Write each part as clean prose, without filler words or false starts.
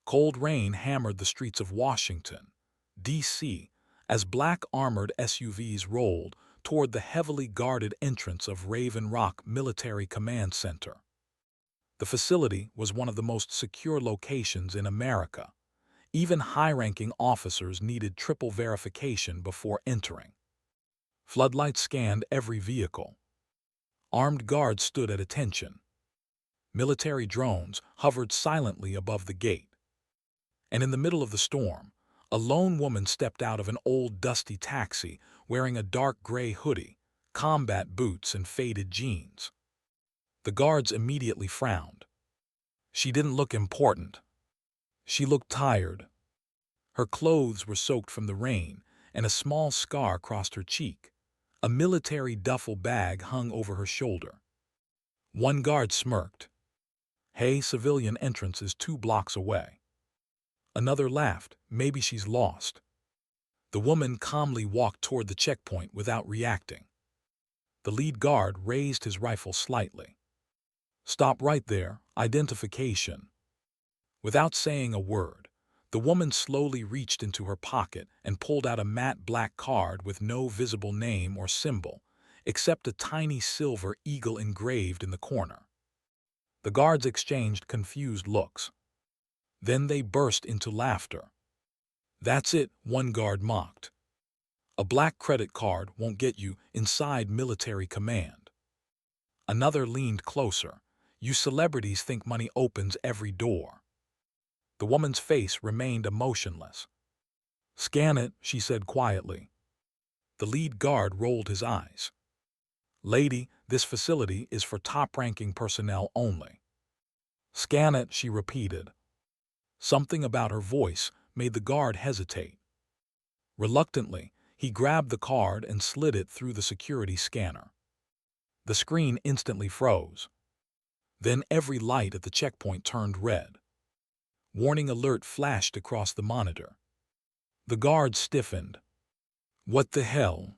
Cold rain hammered the streets of Washington, D.C., as black armored SUVs rolled toward the heavily guarded entrance of Raven Rock Military Command Center. The facility was one of the most secure locations in America. Even high-ranking officers needed triple verification before entering. Floodlights scanned every vehicle. Armed guards stood at attention. Military drones hovered silently above the gate. And in the middle of the storm, a lone woman stepped out of an old dusty taxi wearing a dark gray hoodie, combat boots, and faded jeans. The guards immediately frowned. She didn't look important. She looked tired. Her clothes were soaked from the rain, and a small scar crossed her cheek. A military duffel bag hung over her shoulder. One guard smirked. "Hey, civilian entrance is 2 blocks away." Another laughed. "Maybe she's lost." The woman calmly walked toward the checkpoint without reacting. The lead guard raised his rifle slightly. "Stop right there, identification." Without saying a word, the woman slowly reached into her pocket and pulled out a matte black card with no visible name or symbol, except a tiny silver eagle engraved in the corner. The guards exchanged confused looks. Then they burst into laughter. "That's it," one guard mocked. "A black credit card won't get you inside military command." Another leaned closer. "You celebrities think money opens every door." The woman's face remained emotionless. "Scan it," she said quietly. The lead guard rolled his eyes. "Lady, this facility is for top-ranking personnel only." "Scan it," she repeated. Something about her voice made the guard hesitate. Reluctantly, he grabbed the card and slid it through the security scanner. The screen instantly froze. Then every light at the checkpoint turned red. Warning alert flashed across the monitor. The guard stiffened. "What the hell?"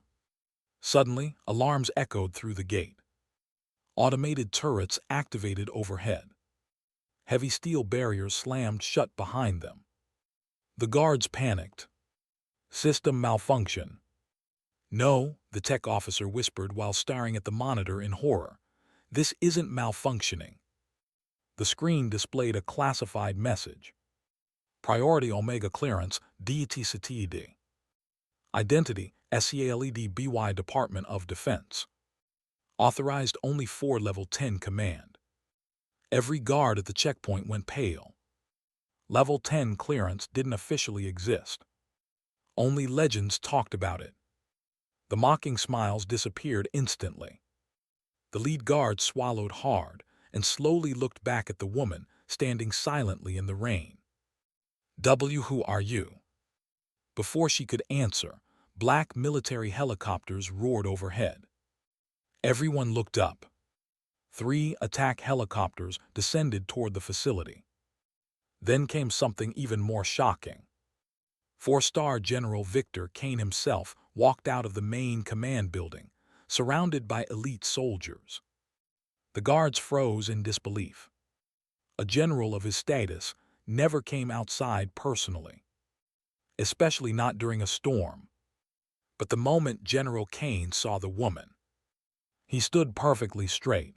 Suddenly, alarms echoed through the gate. Automated turrets activated overhead. Heavy steel barriers slammed shut behind them. The guards panicked. "System malfunction." "No," the tech officer whispered while staring at the monitor in horror. "This isn't malfunctioning." The screen displayed a classified message. "Priority Omega Clearance, DTCTD. Identity, SEALEDBY Department of Defense. Authorized only for Level 10 command." Every guard at the checkpoint went pale. Level 10 clearance didn't officially exist. Only legends talked about it. The mocking smiles disappeared instantly. The lead guard swallowed hard and slowly looked back at the woman standing silently in the rain. Who are you?" Before she could answer, black military helicopters roared overhead. Everyone looked up. 3 attack helicopters descended toward the facility. Then came something even more shocking. 4-star General Victor Kane himself walked out of the main command building, surrounded by elite soldiers. The guards froze in disbelief. A general of his status never came outside personally, especially not during a storm. But the moment General Kane saw the woman, he stood perfectly straight,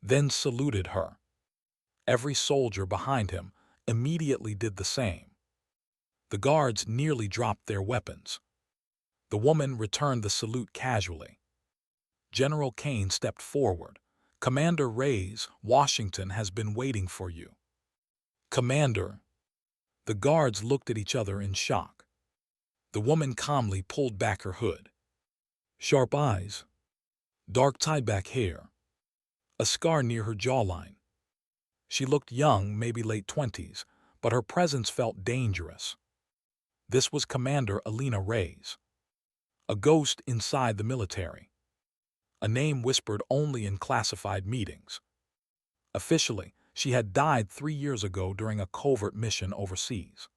then saluted her. Every soldier behind him immediately did the same. The guards nearly dropped their weapons. The woman returned the salute casually. General Kane stepped forward. "Commander Reyes, Washington has been waiting for you." "Commander." The guards looked at each other in shock. The woman calmly pulled back her hood. Sharp eyes, dark tied-back hair, a scar near her jawline. She looked young, maybe late 20s, but her presence felt dangerous. This was Commander Alina Reyes, a ghost inside the military, a name whispered only in classified meetings. Officially, she had died 3 years ago during a covert mission overseas.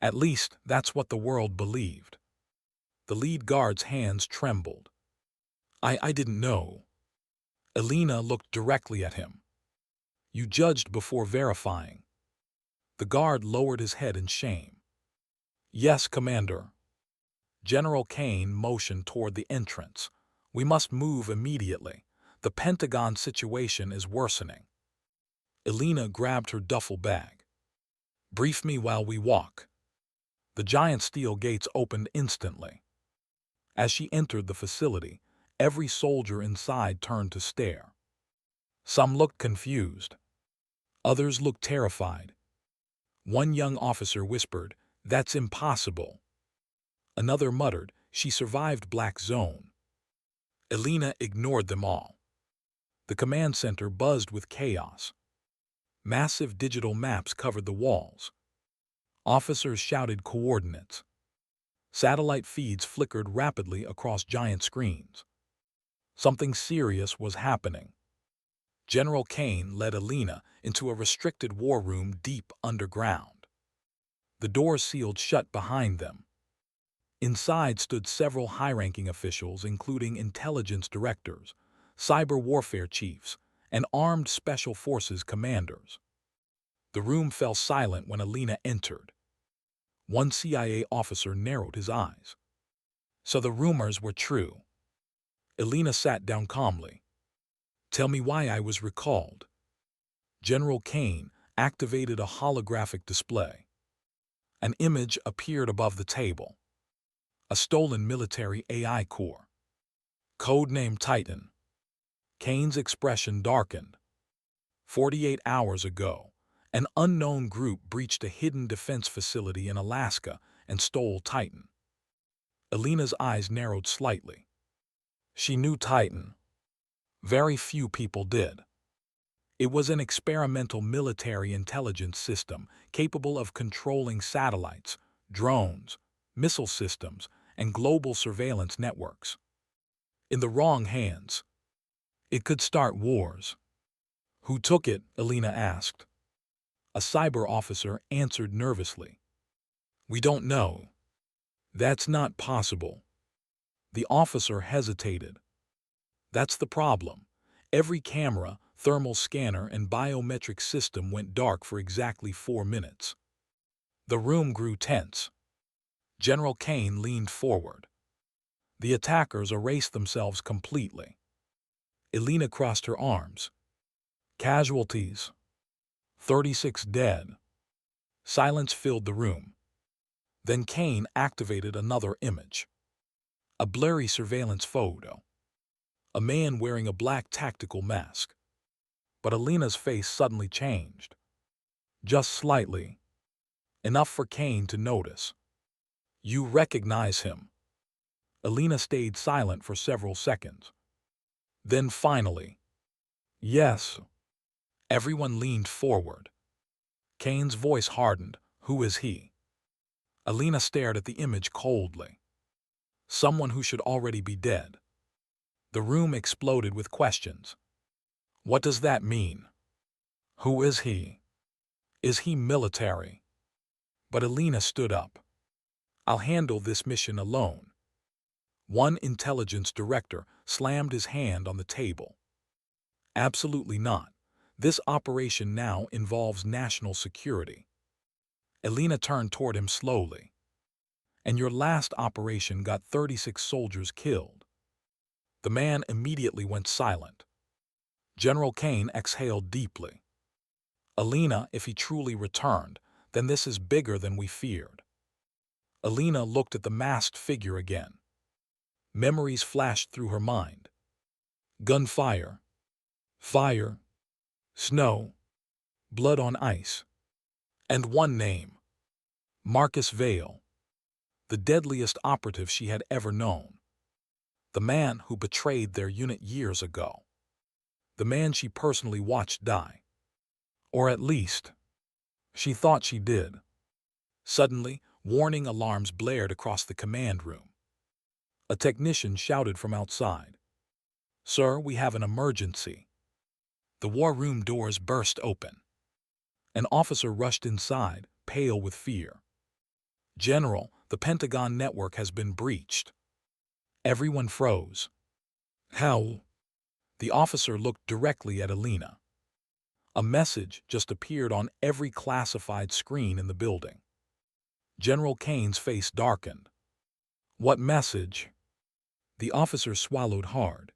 At least, that's what the world believed. The lead guard's hands trembled. I didn't know." Alina looked directly at him. "You judged before verifying." The guard lowered his head in shame. "Yes, Commander." General Kane motioned toward the entrance. "We must move immediately. The Pentagon situation is worsening." Elena grabbed her duffel bag. "Brief me while we walk." The giant steel gates opened instantly. As she entered the facility, every soldier inside turned to stare. Some looked confused. Others looked terrified. One young officer whispered, "That's impossible." Another muttered, "She survived Black Zone." Elena ignored them all. The command center buzzed with chaos. Massive digital maps covered the walls. Officers shouted coordinates. Satellite feeds flickered rapidly across giant screens. Something serious was happening. General Kane led Elena into a restricted war room deep underground. The doors sealed shut behind them. Inside stood several high-ranking officials, including intelligence directors, cyber warfare chiefs, and armed special forces commanders. The room fell silent when Elena entered. One CIA officer narrowed his eyes. So the rumors were true. Elena sat down calmly. "Tell me why I was recalled." General Kane activated a holographic display. An image appeared above the table. A stolen military AI core. Codename Titan. Kane's expression darkened. 48 hours ago, an unknown group breached a hidden defense facility in Alaska and stole Titan. Elena's eyes narrowed slightly. She knew Titan. Very few people did. It was an experimental military intelligence system capable of controlling satellites, drones, missile systems, and global surveillance networks. In the wrong hands, it could start wars. "Who took it?" Elena asked. A cyber officer answered nervously. "We don't know." "That's not possible." The officer hesitated. "That's the problem. Every camera, thermal scanner, and biometric system went dark for exactly 4 minutes. The room grew tense. General Kane leaned forward. The attackers erased themselves completely. Elena crossed her arms. "Casualties. 36 dead." Silence filled the room. Then Kane activated another image. A blurry surveillance photo. A man wearing a black tactical mask. But Elena's face suddenly changed. Just slightly. Enough for Kane to notice. "You recognize him." Elena stayed silent for several seconds. Then finally, "Yes." Everyone leaned forward. Kane's voice hardened. "Who is he?" Elena stared at the image coldly. "Someone who should already be dead." The room exploded with questions. "What does that mean? Who is he? Is he military?" But Elena stood up. "I'll handle this mission alone." One intelligence director slammed his hand on the table. "Absolutely not. This operation now involves national security." Elena turned toward him slowly. "And your last operation got 36 soldiers killed." The man immediately went silent. General Kane exhaled deeply. "Elena, if he truly returned, then this is bigger than we feared." Elena looked at the masked figure again. Memories flashed through her mind. Gunfire. Fire. Snow. Blood on ice. And one name. Marcus Vale. The deadliest operative she had ever known. The man who betrayed their unit years ago. The man she personally watched die. Or at least, she thought she did. Suddenly, warning alarms blared across the command room. A technician shouted from outside. "Sir, we have an emergency." The war room doors burst open. An officer rushed inside, pale with fear. "General, the Pentagon network has been breached." Everyone froze. "How?" The officer looked directly at Elena. A message just appeared on every classified screen in the building. General Kane's face darkened. What message? The officer swallowed hard,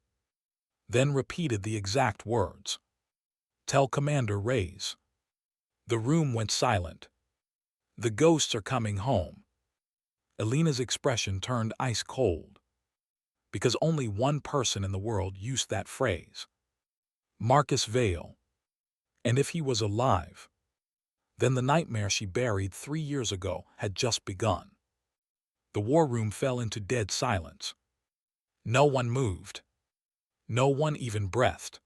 then repeated the exact words. Tell Commander Reyes. The room went silent. The ghosts are coming home. Elena's expression turned ice cold, because only one person in the world used that phrase. Marcus Vale. And if he was alive, then the nightmare she buried 3 years ago had just begun. The war room fell into dead silence. No one moved. No one even breathed.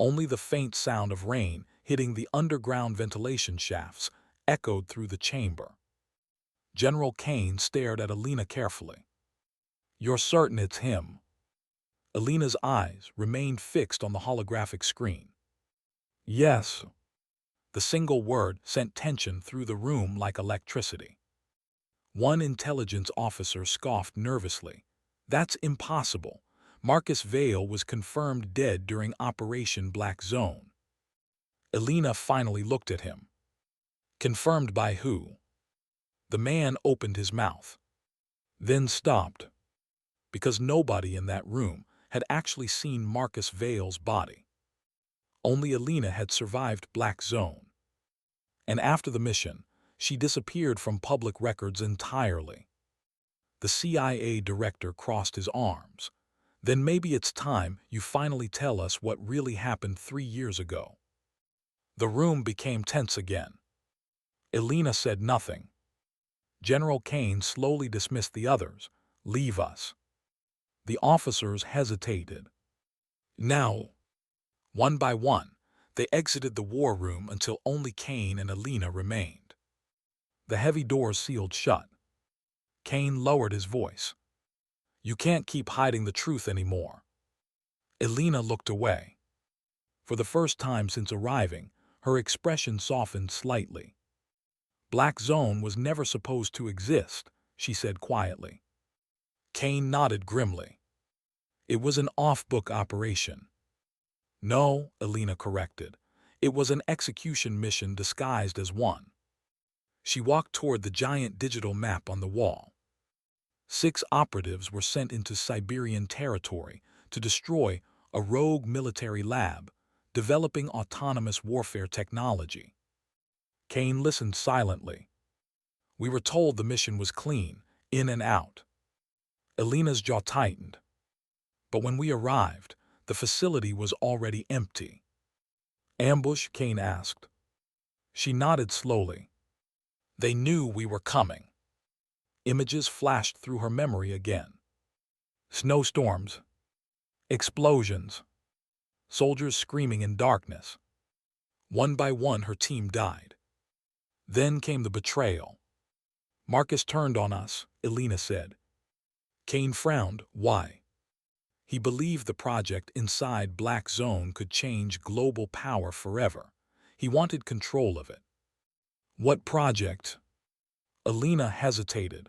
Only the faint sound of rain hitting the underground ventilation shafts echoed through the chamber. General Kane stared at Elena carefully. You're certain it's him? Elena's eyes remained fixed on the holographic screen. Yes. The single word sent tension through the room like electricity. One intelligence officer scoffed nervously. That's impossible. Marcus Vale was confirmed dead during Operation Black Zone. Elena finally looked at him. Confirmed by who? The man opened his mouth, then stopped, because nobody in that room had actually seen Marcus Vale's body. Only Elena had survived Black Zone. And after the mission, she disappeared from public records entirely. The CIA director crossed his arms. Then maybe it's time you finally tell us what really happened 3 years ago. The room became tense again. Elena said nothing. General Kane slowly dismissed the others. Leave us. The officers hesitated. Now, one by one, they exited the war room until only Kane and Elena remained. The heavy doors sealed shut. Kane lowered his voice. You can't keep hiding the truth anymore. Elena looked away. For the first time since arriving, her expression softened slightly. Black Zone was never supposed to exist, she said quietly. Kane nodded grimly. It was an off-book operation. No, Elena corrected. It was an execution mission disguised as one. She walked toward the giant digital map on the wall. 6 operatives were sent into Siberian territory to destroy a rogue military lab developing autonomous warfare technology. Kane listened silently. We were told the mission was clean, in and out. Elena's jaw tightened. But when we arrived, the facility was already empty. Ambush? Kane asked. She nodded slowly. They knew we were coming. Images flashed through her memory again. Snowstorms. Explosions. Soldiers screaming in darkness. One by one her team died. Then came the betrayal. Marcus turned on us, Elena said. Kane frowned. Why? He believed the project inside Black Zone could change global power forever. He wanted control of it. What project? Elena hesitated.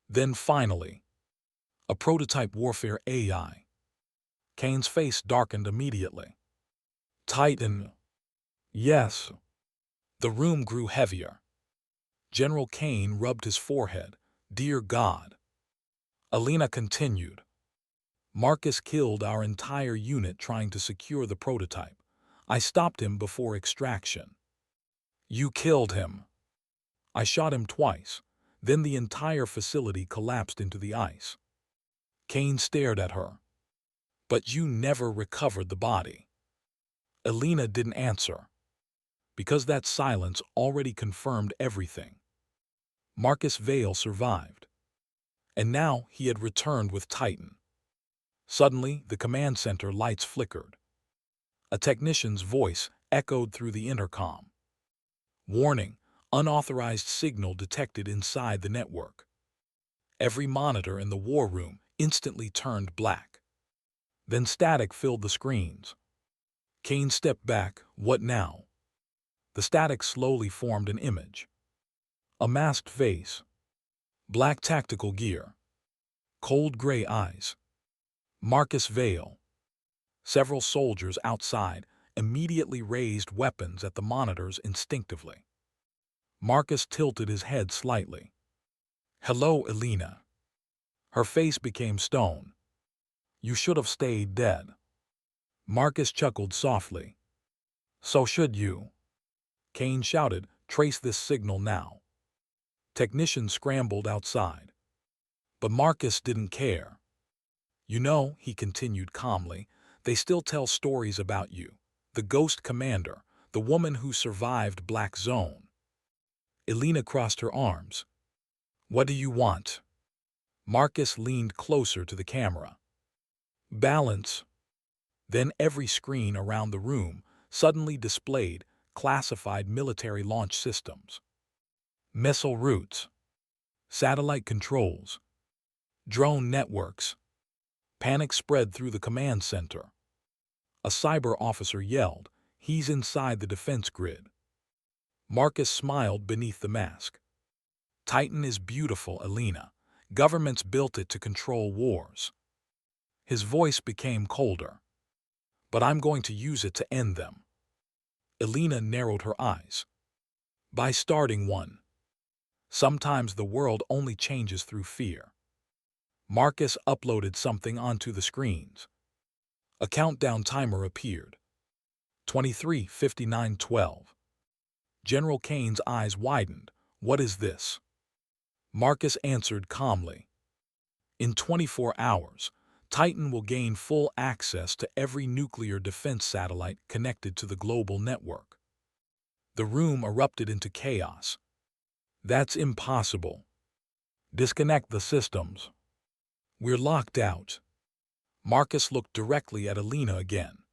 Then finally, a prototype warfare AI. Kane's face darkened immediately. Titan. Yes. The room grew heavier. General Kane rubbed his forehead. Dear God. Elena continued. Marcus killed our entire unit trying to secure the prototype. I stopped him before extraction. You killed him. I shot him twice. Then the entire facility collapsed into the ice. Kane stared at her. But you never recovered the body. Elena didn't answer, because that silence already confirmed everything. Marcus Vale survived. And now he had returned with Titan. Suddenly, the command center lights flickered. A technician's voice echoed through the intercom. Warning, unauthorized signal detected inside the network. Every monitor in the war room instantly turned black. Then static filled the screens. Kane stepped back. What now? The static slowly formed an image. A masked face. Black tactical gear. Cold gray eyes. Marcus Vale. Several soldiers outside, immediately raised weapons at the monitors instinctively. Marcus tilted his head slightly. "Hello, Elena." Her face became stone. "You should have stayed dead." Marcus chuckled softly. "So should you." Kane shouted, "Trace this signal now." Technicians scrambled outside. But Marcus didn't care. "You know," he continued calmly, "they still tell stories about you. The Ghost Commander, the woman who survived Black Zone." Elena crossed her arms. "What do you want?" Marcus leaned closer to the camera. "Balance." Then every screen around the room suddenly displayed classified military launch systems. Missile routes, satellite controls, drone networks. Panic spread through the command center. A cyber officer yelled, "He's inside the defense grid." Marcus smiled beneath the mask. "Titan is beautiful, Elena. Governments built it to control wars." His voice became colder. "But I'm going to use it to end them." Elena narrowed her eyes. "By starting one." Sometimes the world only changes through fear. Marcus uploaded something onto the screens. A countdown timer appeared. 23, 59, 12. General Kane's eyes widened. "What is this?" Marcus answered calmly. "In 24 hours, Titan will gain full access to every nuclear defense satellite connected to the global network." The room erupted into chaos. "That's impossible." "Disconnect the systems." "We're locked out." Marcus looked directly at Elena again.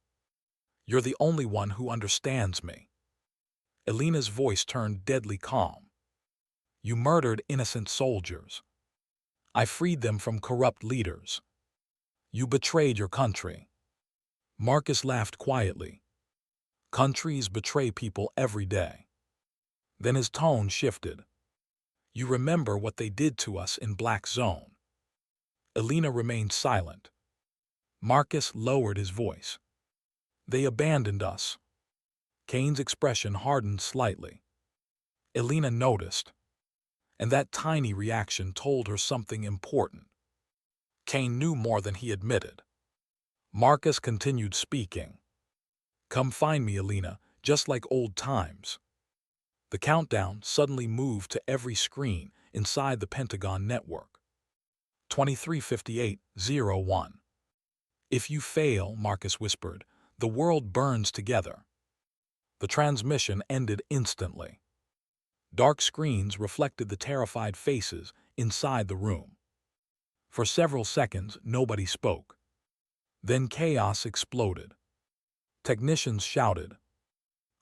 "You're the only one who understands me." Elena's voice turned deadly calm. "You murdered innocent soldiers. I freed them from corrupt leaders. You betrayed your country." Marcus laughed quietly. "Countries betray people every day." Then his tone shifted. "You remember what they did to us in Black Zone." Elena remained silent. Marcus lowered his voice. "They abandoned us." Kane's expression hardened slightly. Elena noticed, and that tiny reaction told her something important. Kane knew more than he admitted. Marcus continued speaking. "Come find me, Elena, just like old times." The countdown suddenly moved to every screen inside the Pentagon network. 23:58:01. "If you fail," Marcus whispered, "the world burns together." The transmission ended instantly. Dark screens reflected the terrified faces inside the room. For several seconds, nobody spoke. Then chaos exploded. Technicians shouted.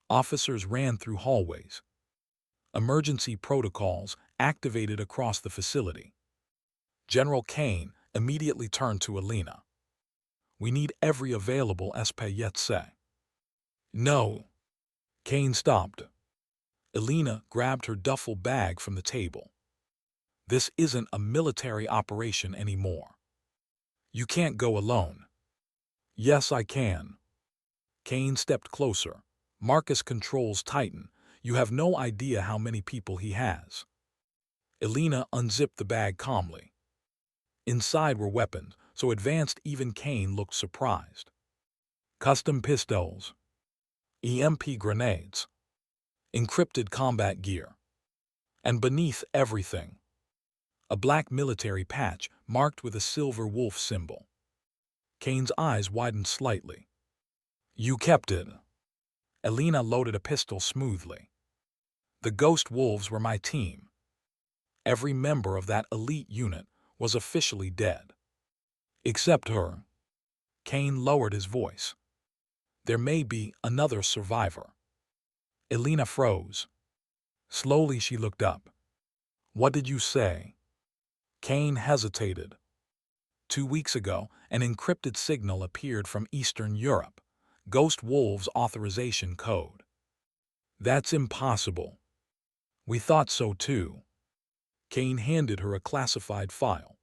Officers ran through hallways. Emergency protocols activated across the facility. General Kane immediately turned to Elena. "We need every available espéce." "No." Kane stopped. Elena grabbed her duffel bag from the table. "This isn't a military operation anymore. You can't go alone." "Yes, I can." Kane stepped closer. "Marcus controls Titan. You have no idea how many people he has." Elena unzipped the bag calmly. Inside were weapons, so advanced even Kane looked surprised. Custom pistols, EMP grenades, encrypted combat gear. And beneath everything, a black military patch marked with a silver wolf symbol. Kane's eyes widened slightly. "You kept it." Elena loaded a pistol smoothly. "The Ghost Wolves were my team. Every member of that elite unit was officially dead. Except her." Kane lowered his voice. "There may be another survivor." Elena froze. Slowly she looked up. "What did you say?" Kane hesitated. 2 weeks ago, an encrypted signal appeared from Eastern Europe. Ghost Wolves authorization code. "That's impossible." "We thought so too." Kane handed her a classified file.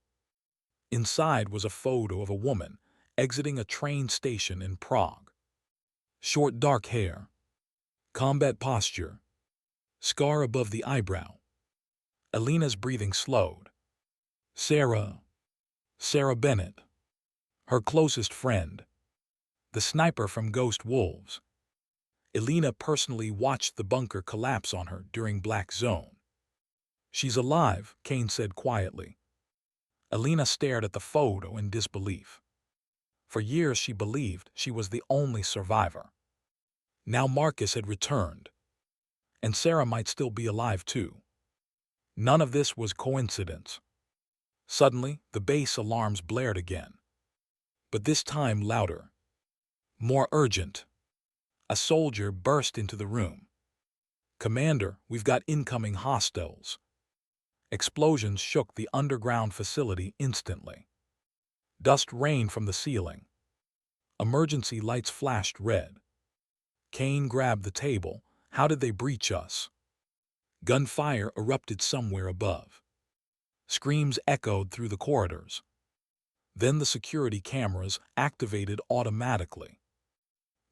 Inside was a photo of a woman exiting a train station in Prague. Short dark hair, combat posture, scar above the eyebrow. Alina's breathing slowed. Sarah Bennett, her closest friend, the sniper from Ghost Wolves. Alina personally watched the bunker collapse on her during Black Zone. She's alive, Kane said quietly. Alina stared at the photo in disbelief. For years she believed she was the only survivor. Now Marcus had returned, and Sarah might still be alive too. None of this was coincidence. Suddenly, the base alarms blared again. But this time louder, more urgent. A soldier burst into the room. "Commander, we've got incoming hostiles." Explosions shook the underground facility instantly. Dust rained from the ceiling. Emergency lights flashed red. Kane grabbed the table. "How did they breach us?" Gunfire erupted somewhere above. Screams echoed through the corridors. Then the security cameras activated automatically.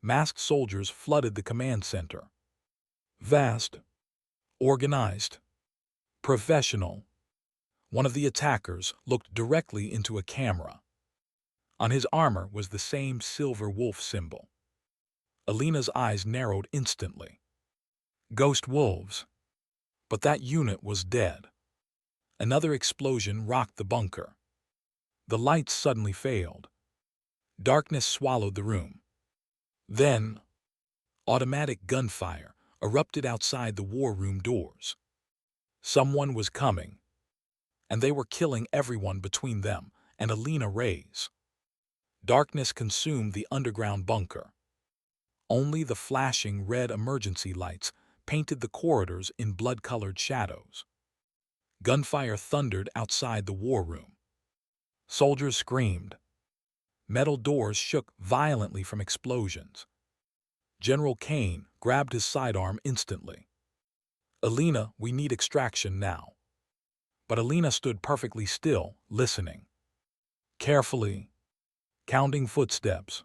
Masked soldiers flooded the command center. Vast, organized, professional. One of the attackers looked directly into a camera. On his armor was the same silver wolf symbol. Alina's eyes narrowed instantly. Ghost Wolves. But that unit was dead. Another explosion rocked the bunker. The lights suddenly failed. Darkness swallowed the room. Then, automatic gunfire erupted outside the war room doors. Someone was coming, and they were killing everyone between them and Alina Reyes. Darkness consumed the underground bunker. Only the flashing red emergency lights painted the corridors in blood-colored shadows. Gunfire thundered outside the war room. Soldiers screamed. Metal doors shook violently from explosions. General Kane grabbed his sidearm instantly. "Alina, we need extraction now." But Alina stood perfectly still, listening. Carefully, counting footsteps,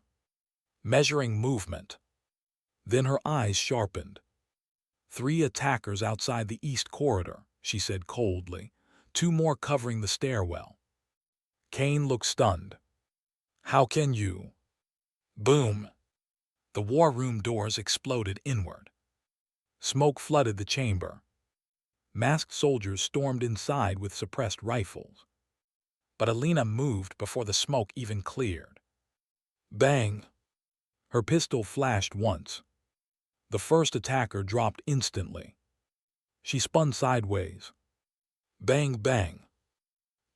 measuring movement. Then her eyes sharpened. "3 attackers outside the east corridor," she said coldly. "2 more covering the stairwell." Kane looked stunned. "How can you?" Boom! The war room doors exploded inward. Smoke flooded the chamber. Masked soldiers stormed inside with suppressed rifles. But Alina moved before the smoke even cleared. Bang! Her pistol flashed once. The first attacker dropped instantly. She spun sideways. Bang, bang.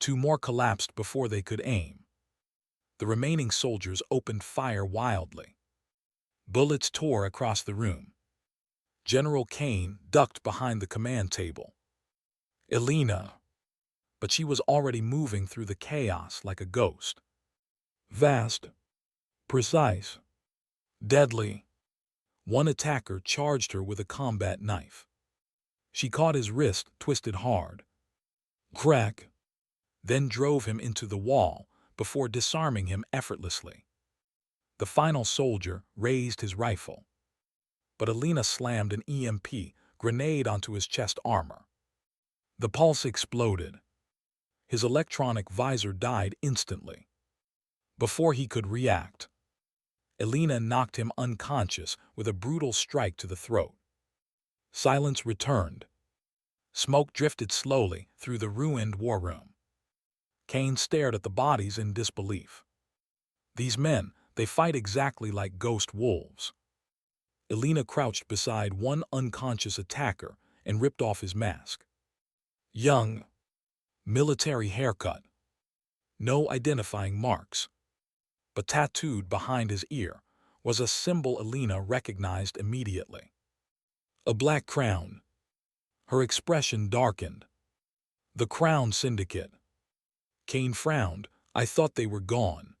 2 more collapsed before they could aim. The remaining soldiers opened fire wildly. Bullets tore across the room. General Kane ducked behind the command table. "Alina." But she was already moving through the chaos like a ghost. Vast, precise, deadly. One attacker charged her with a combat knife. She caught his wrist, twisted hard. Crack! Then drove him into the wall before disarming him effortlessly. The final soldier raised his rifle. But Alina slammed an EMP grenade onto his chest armor. The pulse exploded. His electronic visor died instantly. Before he could react, Alina knocked him unconscious with a brutal strike to the throat. Silence returned. Smoke drifted slowly through the ruined war room. Kane stared at the bodies in disbelief. These men, they fight exactly like ghost wolves. Alina crouched beside one unconscious attacker and ripped off his mask. Young, military haircut. No identifying marks. But tattooed behind his ear was a symbol Alina recognized immediately. A black crown. Her expression darkened. "The Crown Syndicate." Kane frowned. "I thought they were gone."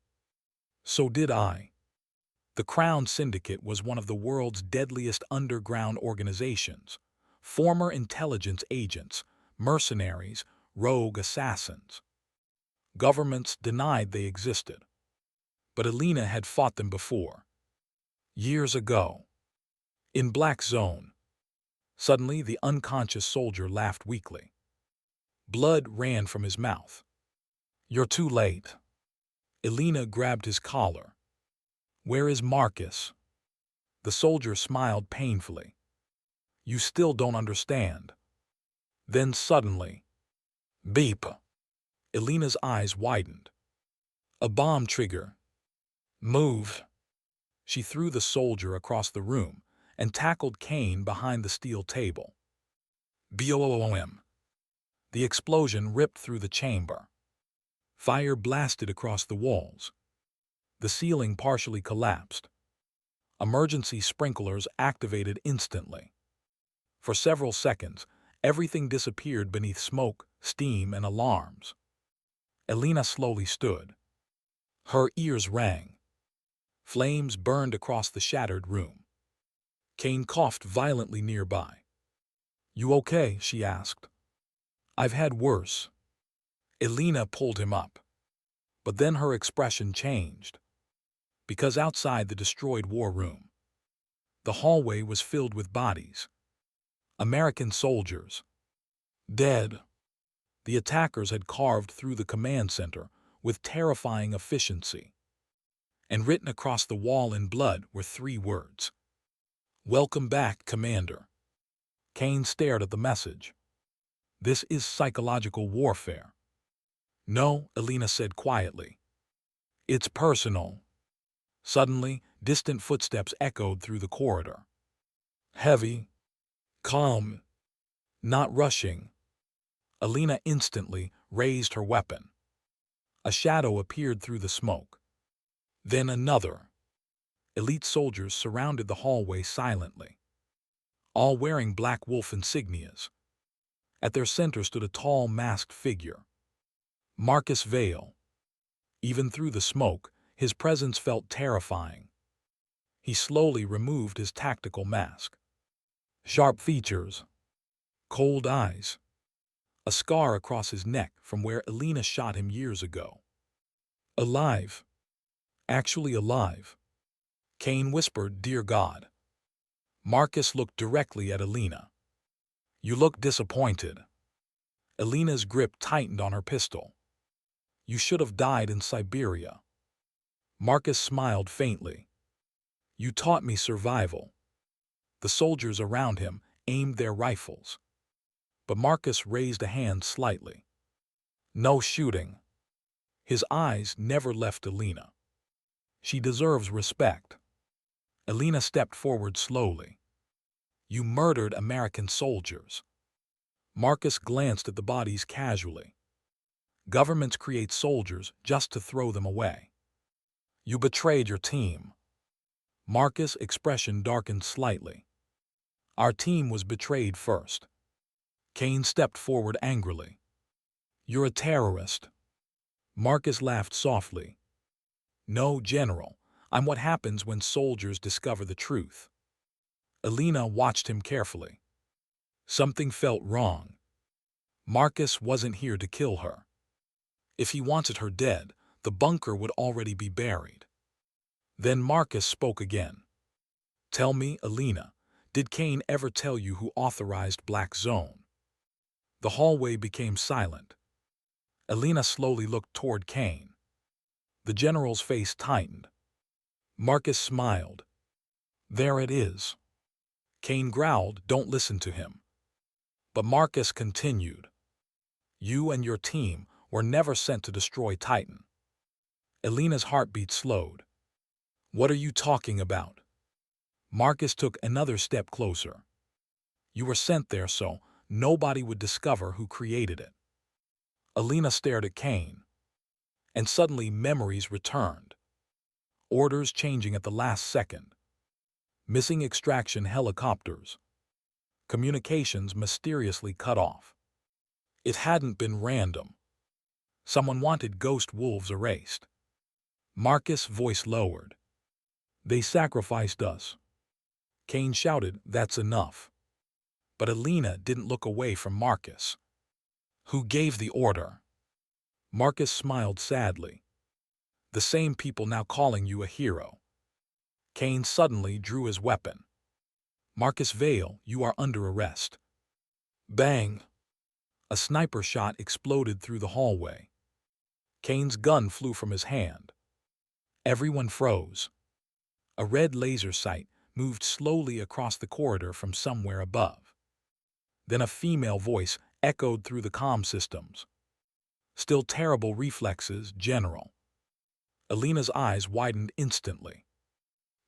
"So did I." The Crown Syndicate was one of the world's deadliest underground organizations. Former intelligence agents, mercenaries, rogue assassins. Governments denied they existed. But Alina had fought them before. Years ago, in Black Zone, suddenly the unconscious soldier laughed weakly. Blood ran from his mouth. You're too late. Elena grabbed his collar. Where is Marcus? The soldier smiled painfully. You still don't understand. Then suddenly, beep. Elena's eyes widened. A bomb trigger. Move. She threw the soldier across the room and tackled Kane behind the steel table. Boom. The explosion ripped through the chamber. Fire blasted across the walls. The ceiling partially collapsed. Emergency sprinklers activated instantly. For several seconds, everything disappeared beneath smoke, steam, and alarms. Elena slowly stood. Her ears rang. Flames burned across the shattered room. Kane coughed violently nearby. You okay? She asked. I've had worse. Elena pulled him up. But then her expression changed. Because outside the destroyed war room, the hallway was filled with bodies. American soldiers. Dead. The attackers had carved through the command center with terrifying efficiency. And written across the wall in blood were 3 words. Welcome back, Commander. Kane stared at the message. This is psychological warfare. No, Elena said quietly. It's personal. Suddenly, distant footsteps echoed through the corridor. Heavy. Calm. Not rushing. Elena instantly raised her weapon. A shadow appeared through the smoke. Then another. Elite soldiers surrounded the hallway silently, all wearing Black Wolf insignias. At their center stood a tall, masked figure. Marcus Vale. Even through the smoke, his presence felt terrifying. He slowly removed his tactical mask. Sharp features. Cold eyes. A scar across his neck from where Elena shot him years ago. Alive. Actually alive. Kane whispered, Dear God. Marcus looked directly at Elena. You look disappointed. Elena's grip tightened on her pistol. You should have died in Siberia. Marcus smiled faintly. You taught me survival. The soldiers around him aimed their rifles. But Marcus raised a hand slightly. No shooting. His eyes never left Elena. She deserves respect. Elena stepped forward slowly. You murdered American soldiers. Marcus glanced at the bodies casually. Governments create soldiers just to throw them away. You betrayed your team. Marcus' expression darkened slightly. Our team was betrayed first. Kane stepped forward angrily. You're a terrorist. Marcus laughed softly. No, General. I'm what happens when soldiers discover the truth. Elena watched him carefully. Something felt wrong. Marcus wasn't here to kill her. If he wanted her dead, the bunker would already be buried. Then Marcus spoke again. Tell me, Elena, did Kane ever tell you who authorized Black Zone? The hallway became silent. Elena slowly looked toward Kane. The general's face tightened. Marcus smiled. There it is. Kane growled, Don't listen to him. But Marcus continued. You and your team were never sent to destroy Titan. Elena's heartbeat slowed. What are you talking about? Marcus took another step closer. You were sent there so nobody would discover who created it. Elena stared at Kane. And suddenly memories returned. Orders changing at the last second. Missing extraction helicopters. Communications mysteriously cut off. It hadn't been random. Someone wanted Ghost Wolves erased. Marcus' voice lowered. They sacrificed us. Kane shouted, That's enough. But Elena didn't look away from Marcus. Who gave the order? Marcus smiled sadly. The same people now calling you a hero. Kane suddenly drew his weapon. "Marcus Vale, you are under arrest." Bang! A sniper shot exploded through the hallway. Kane's gun flew from his hand. Everyone froze. A red laser sight moved slowly across the corridor from somewhere above. Then a female voice echoed through the comm systems. "Still terrible reflexes, General." Alina's eyes widened instantly.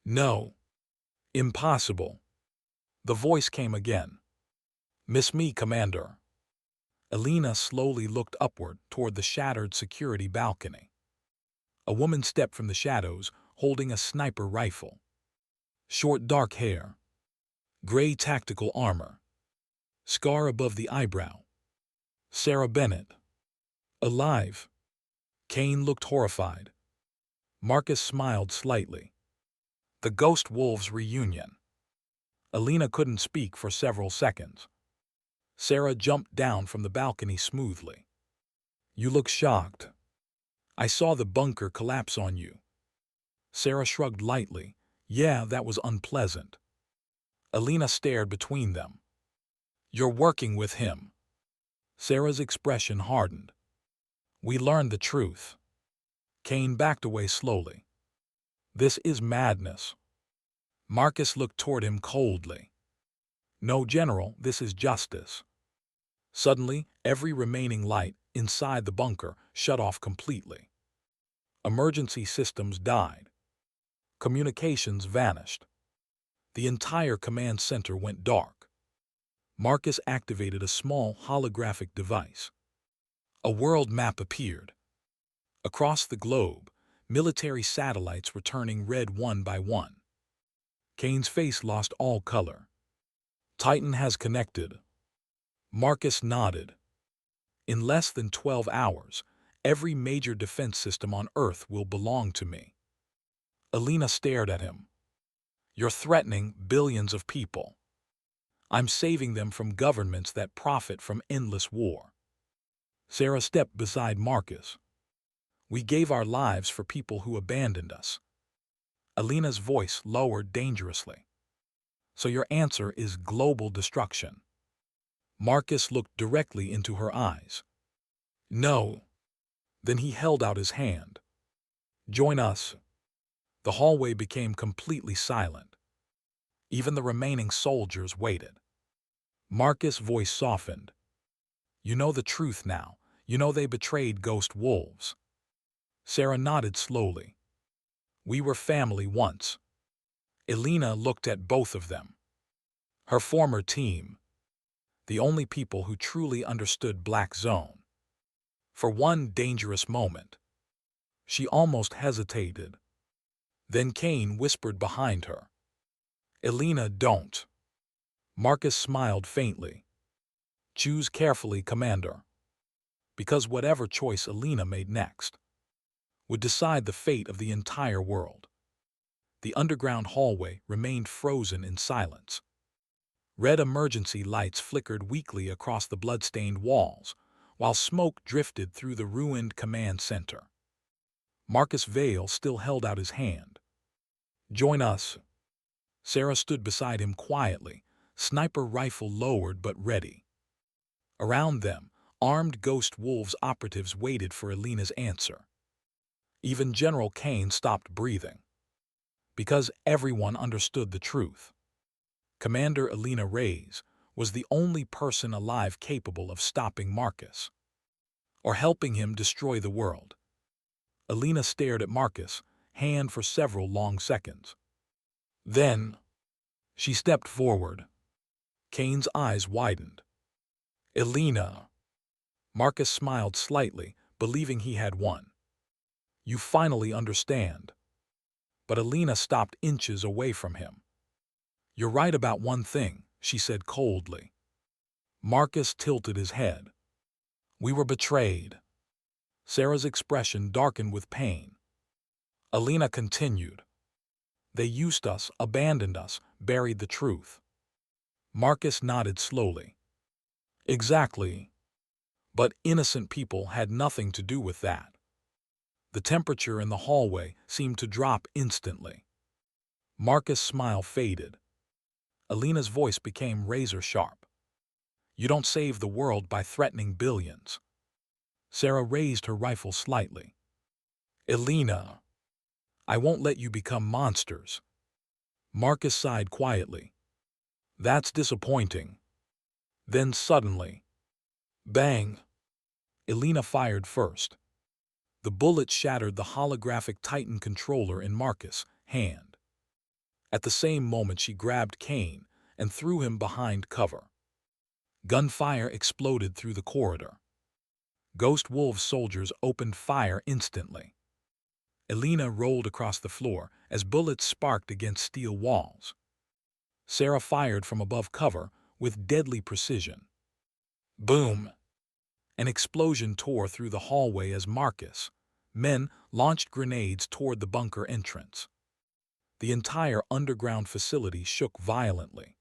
"No. Impossible." The voice came again. "Miss me, Commander." Alina slowly looked upward toward the shattered security balcony. A woman stepped from the shadows, holding a sniper rifle. Short dark hair. Gray tactical armor. Scar above the eyebrow. Sarah Bennett. Alive. Kane looked horrified. Marcus smiled slightly. The Ghost Wolves reunion. Alina couldn't speak for several seconds. Sarah jumped down from the balcony smoothly. "You look shocked. I saw the bunker collapse on you." Sarah shrugged lightly. "Yeah, that was unpleasant." Alina stared between them. "You're working with him." Sarah's expression hardened. "We learned the truth." Kane backed away slowly. "This is madness." Marcus looked toward him coldly. "No, General, this is justice." Suddenly, every remaining light inside the bunker shut off completely. Emergency systems died. Communications vanished. The entire command center went dark. Marcus activated a small holographic device. A world map appeared. Across the globe, military satellites were turning red one by one. Kane's face lost all color. "Titan has connected." Marcus nodded. "In less than 12 hours, every major defense system on Earth will belong to me." Alina stared at him. "You're threatening billions of people." "I'm saving them from governments that profit from endless war." Sarah stepped beside Marcus. "We gave our lives for people who abandoned us." Alina's voice lowered dangerously. "So your answer is global destruction?" Marcus looked directly into her eyes. "No." Then he held out his hand. "Join us." The hallway became completely silent. Even the remaining soldiers waited. Marcus' voice softened. "You know the truth now. You know they betrayed Ghost Wolves." Sarah nodded slowly. "We were family once." Alina looked at both of them. Her former team. The only people who truly understood Black Zone. For one dangerous moment, she almost hesitated. Then Kane whispered behind her. "Alina, don't." Marcus smiled faintly. "Choose carefully, Commander." Because whatever choice Alina made next would decide the fate of the entire world. The underground hallway remained frozen in silence. Red emergency lights flickered weakly across the blood-stained walls, while smoke drifted through the ruined command center. Marcus Vale still held out his hand. "Join us." Sarah stood beside him quietly, sniper rifle lowered but ready. Around them, armed Ghost Wolves operatives waited for Alina's answer. Even General Kane stopped breathing. Because everyone understood the truth. Commander Alina Reyes was the only person alive capable of stopping Marcus, or helping him destroy the world. Alina stared at Marcus' hand for several long seconds. Then, she stepped forward. Kane's eyes widened. "Alina." Marcus smiled slightly, believing he had won. "You finally understand." But Alina stopped inches away from him. "You're right about one thing," she said coldly. Marcus tilted his head. "We were betrayed." Sarah's expression darkened with pain. Alina continued. "They used us, abandoned us, buried the truth." Marcus nodded slowly. "Exactly. But innocent people had nothing to do with that." The temperature in the hallway seemed to drop instantly. Marcus' smile faded. Alina's voice became razor-sharp. You don't save the world by threatening billions. Sarah raised her rifle slightly. Alina, I won't let you become monsters. Marcus sighed quietly. That's disappointing. Then suddenly, bang! Alina fired first. The bullet shattered the holographic Titan controller in Marcus' hand. At the same moment she grabbed Kane and threw him behind cover. Gunfire exploded through the corridor. Ghost Wolves soldiers opened fire instantly. Alina rolled across the floor as bullets sparked against steel walls. Sarah fired from above cover with deadly precision. Boom! An explosion tore through the hallway as Marcus' men launched grenades toward the bunker entrance. The entire underground facility shook violently.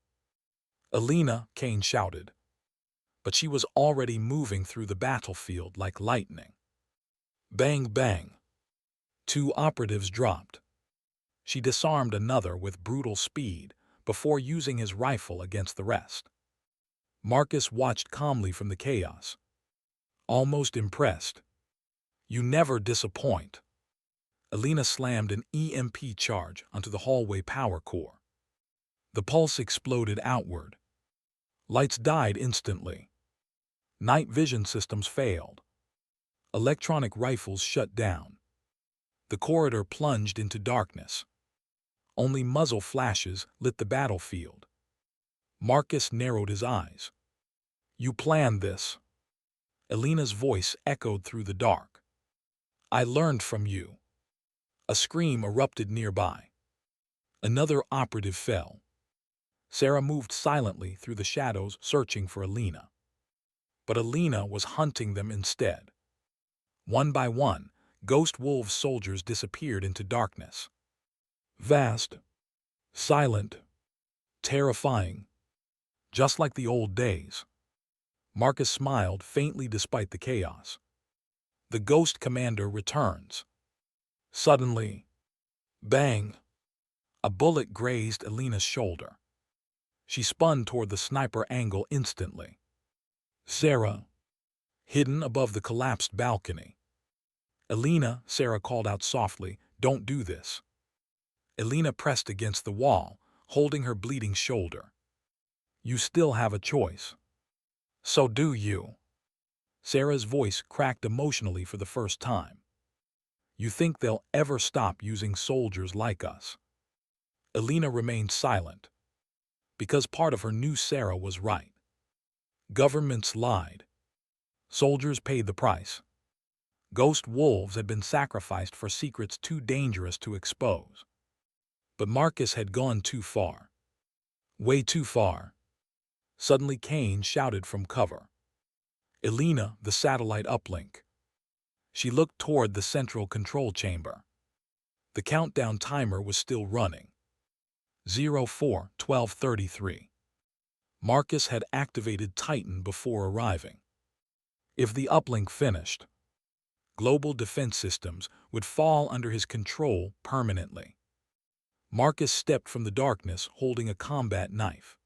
Alina, Kane shouted. But she was already moving through the battlefield like lightning. Bang, bang. 2 operatives dropped. She disarmed another with brutal speed before using his rifle against the rest. Marcus watched calmly from the chaos, almost impressed. You never disappoint. Alina slammed an EMP charge onto the hallway power core. The pulse exploded outward. Lights died instantly. Night vision systems failed. Electronic rifles shut down. The corridor plunged into darkness. Only muzzle flashes lit the battlefield. Marcus narrowed his eyes. You planned this. Alina's voice echoed through the dark. I learned from you. A scream erupted nearby. Another operative fell. Sarah moved silently through the shadows searching for Alina. But Alina was hunting them instead. One by one, Ghost Wolves soldiers disappeared into darkness. Vast, silent, terrifying, just like the old days. Marcus smiled faintly despite the chaos. The Ghost Commander returns. Suddenly, bang! A bullet grazed Alina's shoulder. She spun toward the sniper angle instantly. Sarah, hidden above the collapsed balcony. Alina, Sarah called out softly, don't do this. Alina pressed against the wall, holding her bleeding shoulder. You still have a choice. So do you. Sarah's voice cracked emotionally for the first time. You think they'll ever stop using soldiers like us? Alina remained silent, because part of her knew Sarah was right. Governments lied. Soldiers paid the price. Ghost Wolves had been sacrificed for secrets too dangerous to expose. But Marcus had gone too far. Way too far. Suddenly Kane shouted from cover. Alina, the satellite uplink. She looked toward the central control chamber. The countdown timer was still running. 04-1233. Marcus had activated Titan before arriving. If the uplink finished, global defense systems would fall under his control permanently. Marcus stepped from the darkness holding a combat knife.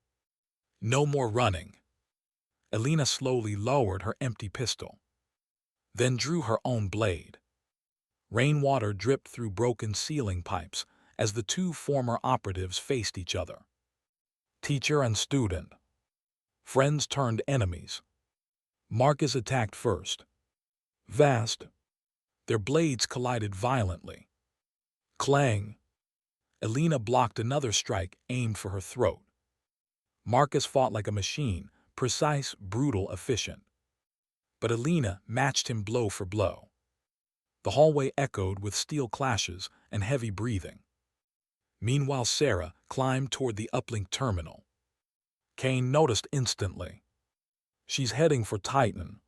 No more running. Alina slowly lowered her empty pistol, then drew her own blade. Rainwater dripped through broken ceiling pipes as the 2 former operatives faced each other. Teacher and student. Friends turned enemies. Marcus attacked first. Vast. Their blades collided violently. Clang. Alina blocked another strike aimed for her throat. Marcus fought like a machine, precise, brutal, efficient. But Alina matched him blow for blow. The hallway echoed with steel clashes and heavy breathing. Meanwhile, Sarah climbed toward the uplink terminal. Kane noticed instantly. She's heading for Titan.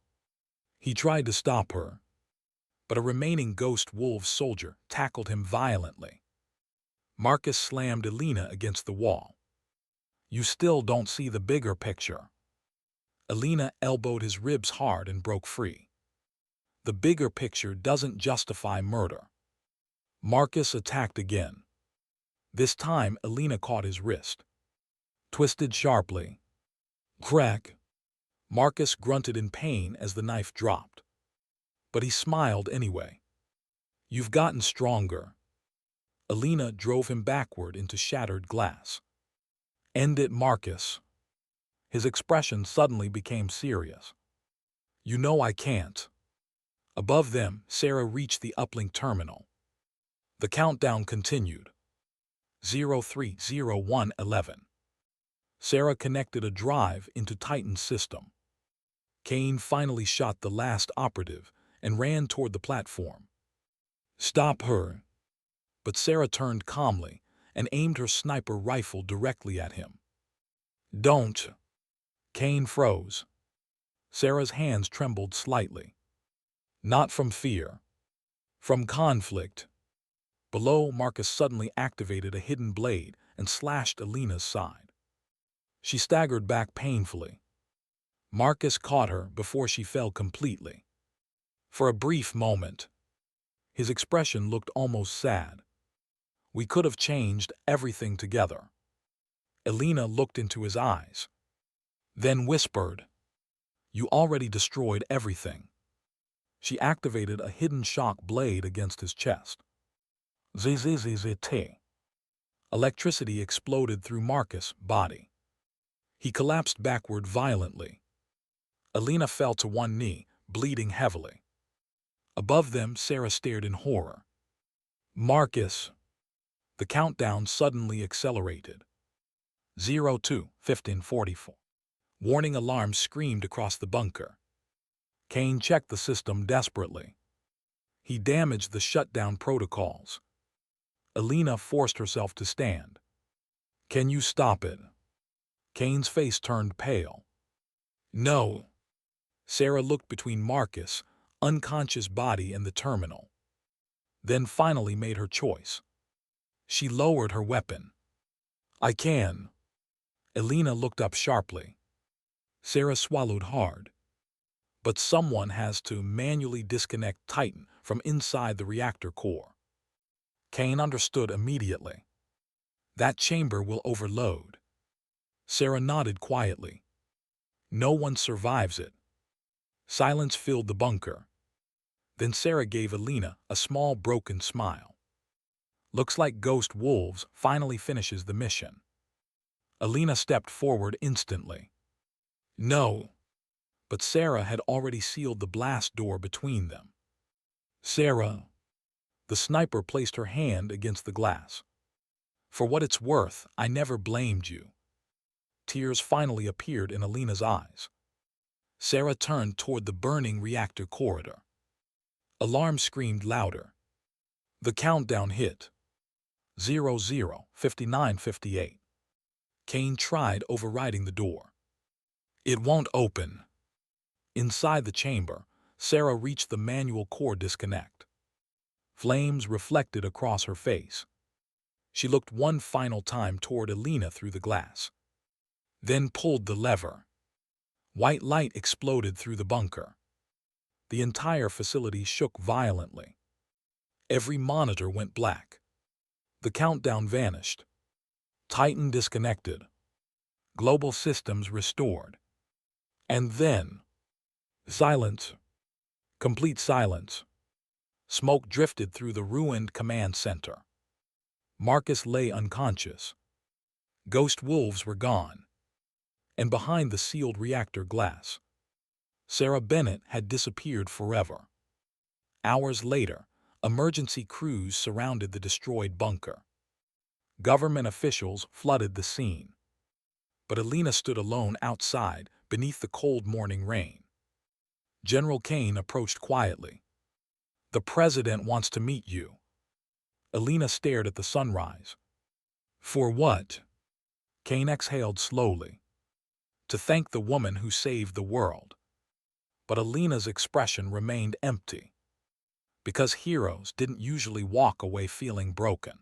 He tried to stop her, but a remaining Ghost Wolves soldier tackled him violently. Marcus slammed Alina against the wall. You still don't see the bigger picture. Alina elbowed his ribs hard and broke free. The bigger picture doesn't justify murder. Marcus attacked again. This time, Alina caught his wrist, twisted sharply. Crack! Marcus grunted in pain as the knife dropped. But he smiled anyway. You've gotten stronger. Alina drove him backward into shattered glass. End it, Marcus. His expression suddenly became serious. You know I can't. Above them, Sarah reached the uplink terminal. The countdown continued. 030111. Sarah connected a drive into Titan's system. Kane finally shot the last operative and ran toward the platform. Stop her! But Sarah turned calmly and aimed her sniper rifle directly at him. Don't! Kane froze. Sarah's hands trembled slightly. Not from fear. From conflict. Below, Marcus suddenly activated a hidden blade and slashed Alina's side. She staggered back painfully. Marcus caught her before she fell completely. For a brief moment, his expression looked almost sad. We could have changed everything together. Alina looked into his eyes, then whispered, You already destroyed everything. She activated a hidden shock blade against his chest. Zzzt. Electricity exploded through Marcus' body. He collapsed backward violently. Alina fell to one knee, bleeding heavily. Above them, Sarah stared in horror. Marcus! The countdown suddenly accelerated. 02:15:44. Warning alarm screamed across the bunker. Kane checked the system desperately. He damaged the shutdown protocols. Alina forced herself to stand. Can you stop it? Kane's face turned pale. No. Sarah looked between Marcus' unconscious body and the terminal, then finally made her choice. She lowered her weapon. I can. Alina looked up sharply. Sarah swallowed hard. But someone has to manually disconnect Titan from inside the reactor core. Kane understood immediately. That chamber will overload. Sarah nodded quietly. No one survives it. Silence filled the bunker. Then Sarah gave Alina a small broken smile. Looks like Ghost Wolves finally finishes the mission. Alina stepped forward instantly. No. But Sarah had already sealed the blast door between them. Sarah. The sniper placed her hand against the glass. For what it's worth, I never blamed you. Tears finally appeared in Alina's eyes. Sarah turned toward the burning reactor corridor. Alarm screamed louder. The countdown hit. 00:59:58. Kane tried overriding the door. It won't open. Inside the chamber, Sarah reached the manual core disconnect. Flames reflected across her face. She looked one final time toward Alina through the glass, then pulled the lever. White light exploded through the bunker. The entire facility shook violently. Every monitor went black. The countdown vanished. Titan disconnected. Global systems restored. And then, silence. Complete silence. Smoke drifted through the ruined command center. Marcus lay unconscious. Ghost Wolves were gone. And behind the sealed reactor glass, Sarah Bennett had disappeared forever. Hours later, emergency crews surrounded the destroyed bunker. Government officials flooded the scene. But Alina stood alone outside beneath the cold morning rain. General Kane approached quietly. The president wants to meet you. Alina stared at the sunrise. For what? Kane exhaled slowly. To thank the woman who saved the world. But Alina's expression remained empty. Because heroes didn't usually walk away feeling broken.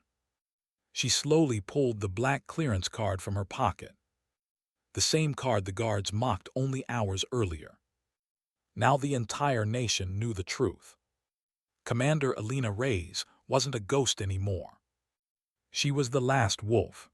She slowly pulled the black clearance card from her pocket. The same card the guards mocked only hours earlier. Now the entire nation knew the truth. Commander Alina Reyes wasn't a ghost anymore. She was the last wolf,